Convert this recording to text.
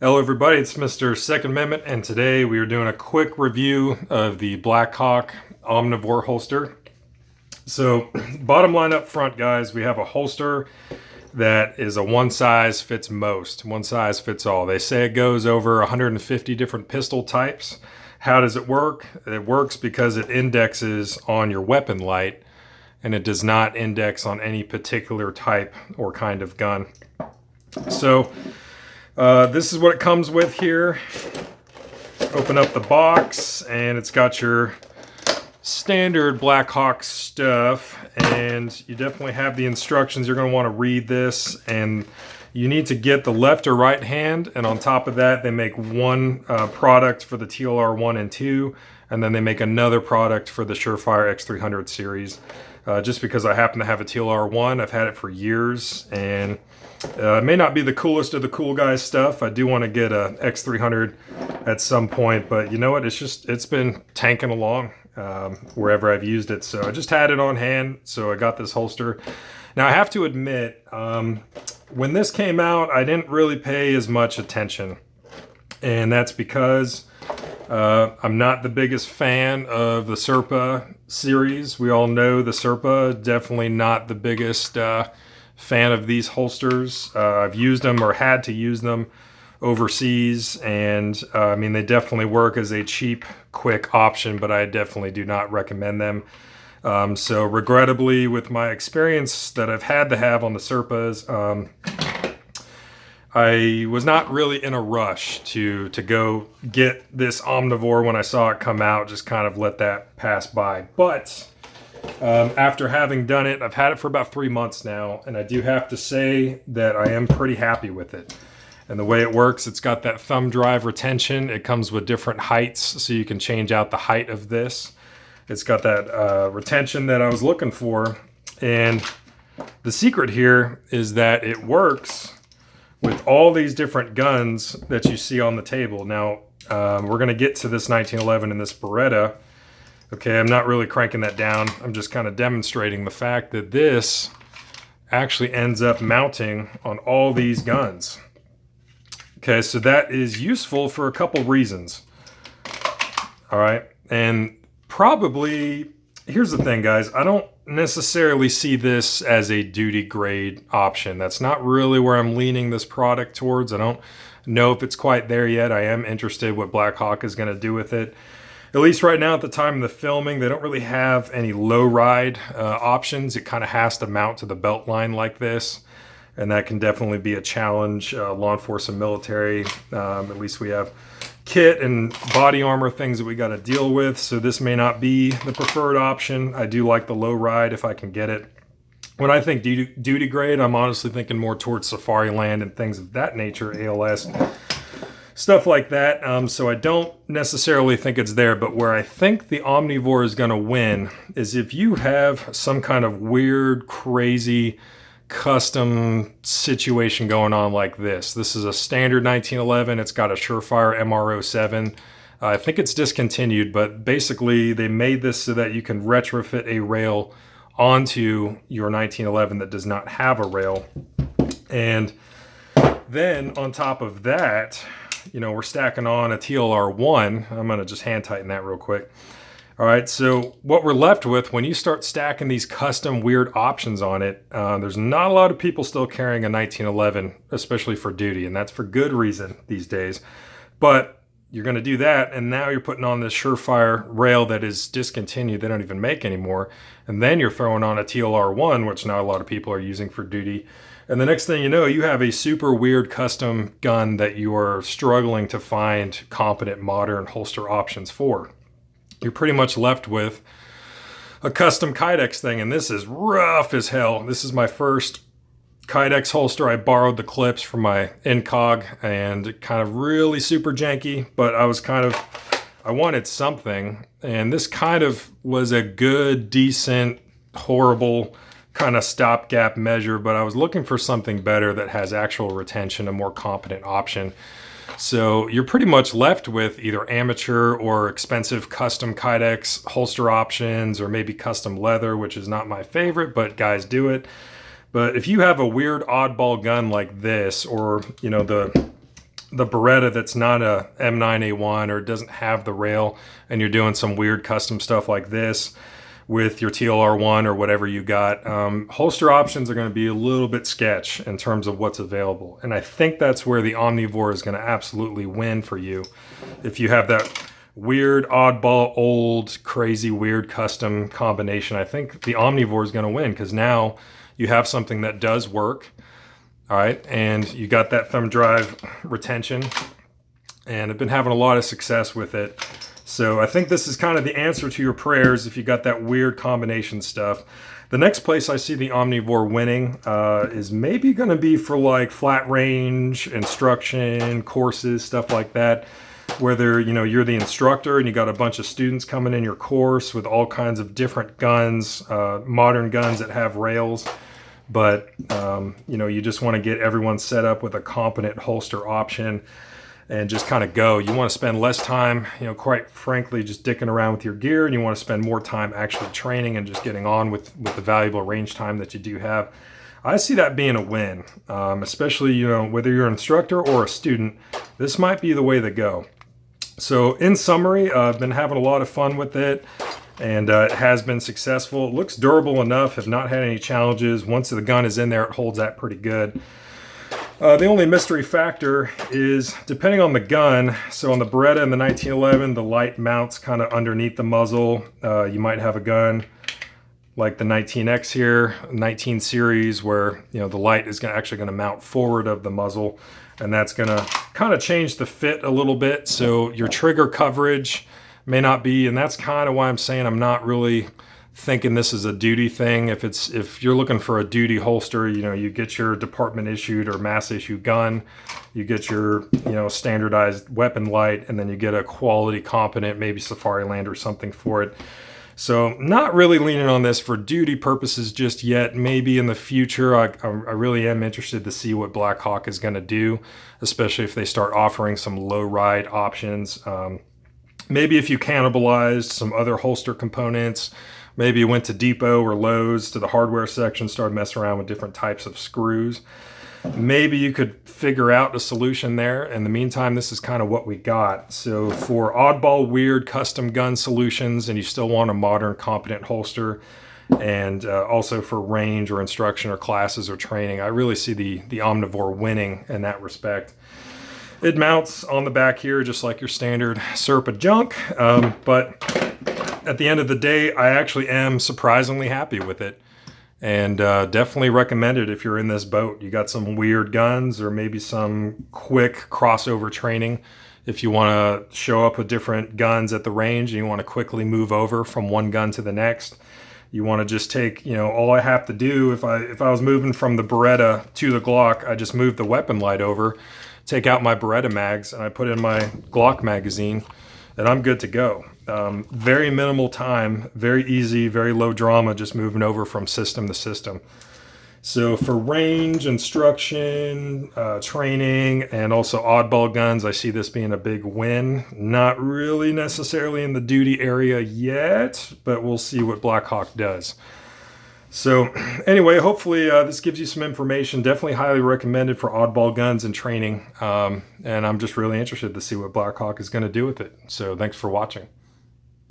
Hello everybody, it's Mr. Second Amendment, and today we are doing a quick review of the BlackHawk Omnivore holster. So, bottom line up front, guys, we have a holster that is a one size fits most, one size fits all. They say it goes over 150 different pistol types. How does it work? It works because it indexes on your weapon light, and it does not index on any particular type or kind of gun. So, this is what it comes with here. Open up the box and it's got your standard BlackHawk stuff, and you definitely have the instructions. You're going to want to read this, and you need to get the left or right hand, and on top of that they make one product for the TLR 1 and 2, and then they make another product for the Surefire X300 series. Just because I happen to have a TLR 1, I've had it for years, and it may not be the coolest of the cool guys stuff. I do want to get a X300 at some point, but you know what? It's been tanking along wherever I've used it. So I just had it on hand, so I got this holster. Now I have to admit, when this came out, I didn't really pay as much attention, and that's because I'm not the biggest fan of the Serpa series. We all know the Serpa, definitely not the biggest fan of these holsters. I've used them or had to use them overseas, and I mean, they definitely work as a cheap, quick option, but I definitely do not recommend them. So regrettably, with my experience that I've had to have on the Serpas, I was not really in a rush to go get this Omnivore when I saw it come out, just kind of let that pass by. But after having done it, I've had it for about 3 months now, and I do have to say that I am pretty happy with it. And the way it works, it's got that thumb drive retention. It comes with different heights, so you can change out the height of this. It's got that retention that I was looking for. And the secret here is that it works with all these different guns that you see on the table. Now, we're going to get to this 1911 and this Beretta. Okay, I'm not really cranking that down. I'm just kind of demonstrating the fact that this actually ends up mounting on all these guns. Okay, so that is useful for a couple reasons. All right, and probably, here's the thing, guys. I don't necessarily see this as a duty grade option. That's not really where I'm leaning this product towards. I don't know if it's quite there yet. I am interested what BlackHawk is going to do with it. At least right now at the time of the filming, they don't really have any low ride options. It kind of has to mount to the belt line like this, and that can definitely be a challenge. Law enforcement, military, at least we have kit and body armor things that we got to deal with, so this may not be the preferred option. I do like the low ride if I can get it. When I think duty grade, I'm honestly thinking more towards Safari Land and things of that nature, ALS, stuff like that. So I don't necessarily think it's there, but where I think the Omnivore is going to win is if you have some kind of weird, crazy, custom situation going on like this. This is a standard 1911. It's got a Surefire MR07. I think it's discontinued, but basically they made this so that you can retrofit a rail onto your 1911 that does not have a rail. And then on top of that, you know, we're stacking on a TLR 1. I'm going to just hand tighten that real quick. All right, so what we're left with when you start stacking these custom weird options on it, there's not a lot of people still carrying a 1911, especially for duty, and that's for good reason these days. But you're going to do that, and now you're putting on this Surefire rail that is discontinued. They don't even make anymore. And then you're throwing on a TLR 1, which now a lot of people are using for duty. And the next thing you know, you have a super weird custom gun that you are struggling to find competent modern holster options for. You're pretty much left with a custom Kydex thing, and this is rough as hell. This is my first Kydex holster. I borrowed the clips from my Incog, and kind of really super janky, but I wanted something, and this kind of was a good, decent, horrible kind of stopgap measure, but I was looking for something better that has actual retention, a more competent option. So you're pretty much left with either amateur or expensive custom Kydex holster options, or maybe custom leather, which is not my favorite, but guys do it. But if you have a weird oddball gun like this, or you know, the the Beretta that's not a M9A1 or doesn't have the rail, and you're doing some weird custom stuff like this with your TLR1 or whatever you got, holster options are going to be a little bit sketch in terms of what's available. And I think that's where the Omnivore is going to absolutely win for you. If you have that weird, oddball, old, crazy, weird custom combination, I think the Omnivore is going to win, because now you have something that does work. All right, and you got that thumb drive retention, and I've been having a lot of success with it. So I think this is kind of the answer to your prayers if you got that weird combination stuff. The next place I see the Omnivore winning is maybe going to be for like flat range, instruction, courses, stuff like that. Whether, you know, you're the instructor and you got a bunch of students coming in your course with all kinds of different guns, modern guns that have rails. But, you know, you just want to get everyone set up with a competent holster option and just kind of go. You want to spend less time, you know, quite frankly, just dicking around with your gear, and you want to spend more time actually training and just getting on with the valuable range time that you do have. I see that being a win, especially, you know, whether you're an instructor or a student, this might be the way to go. So in summary, I've been having a lot of fun with it, and it has been successful. It looks durable enough, have not had any challenges. Once the gun is in there, it holds that pretty good. The only mystery factor is depending on the gun. So on the Beretta in the 1911, the light mounts kind of underneath the muzzle. You might have a gun like the 19X here, 19 series, where, you know, the light is actually going to mount forward of the muzzle, and that's going to kind of change the fit a little bit. So your trigger coverage may not be, and that's kind of why I'm saying I'm not really thinking this is a duty thing. If you're looking for a duty holster, you know, you get your department issued or mass issue gun, you get your, you know, standardized weapon light, and then you get a quality competent, maybe Safariland or something for it. So not really leaning on this for duty purposes just yet. Maybe in the future. I really am interested to see what BlackHawk is going to do, especially if they start offering some low ride options. Maybe if you cannibalized some other holster components, maybe you went to Depot or Lowe's to the hardware section, started messing around with different types of screws. Maybe you could figure out a solution there. In the meantime, this is kind of what we got. So for oddball, weird custom gun solutions, and you still want a modern, competent holster, and also for range or instruction or classes or training, I really see the Omnivore winning in that respect. It mounts on the back here just like your standard Serpa junk, but at the end of the day, I actually am surprisingly happy with it, and definitely recommend it if you're in this boat. You got some weird guns or maybe some quick crossover training. If you want to show up with different guns at the range and you want to quickly move over from one gun to the next, you want to just take, you know, all I have to do if I was moving from the Beretta to the Glock, I just move the weapon light over, take out my Beretta mags, and I put in my Glock magazine, and I'm good to go. Very minimal time, very easy, very low drama, just moving over from system to system. So for range, instruction, training, and also oddball guns, I see this being a big win. Not really necessarily in the duty area yet, but we'll see what BlackHawk does. So anyway, hopefully this gives you some information. Definitely highly recommended for oddball guns and training. And I'm just really interested to see what BlackHawk is going to do with it. So thanks for watching.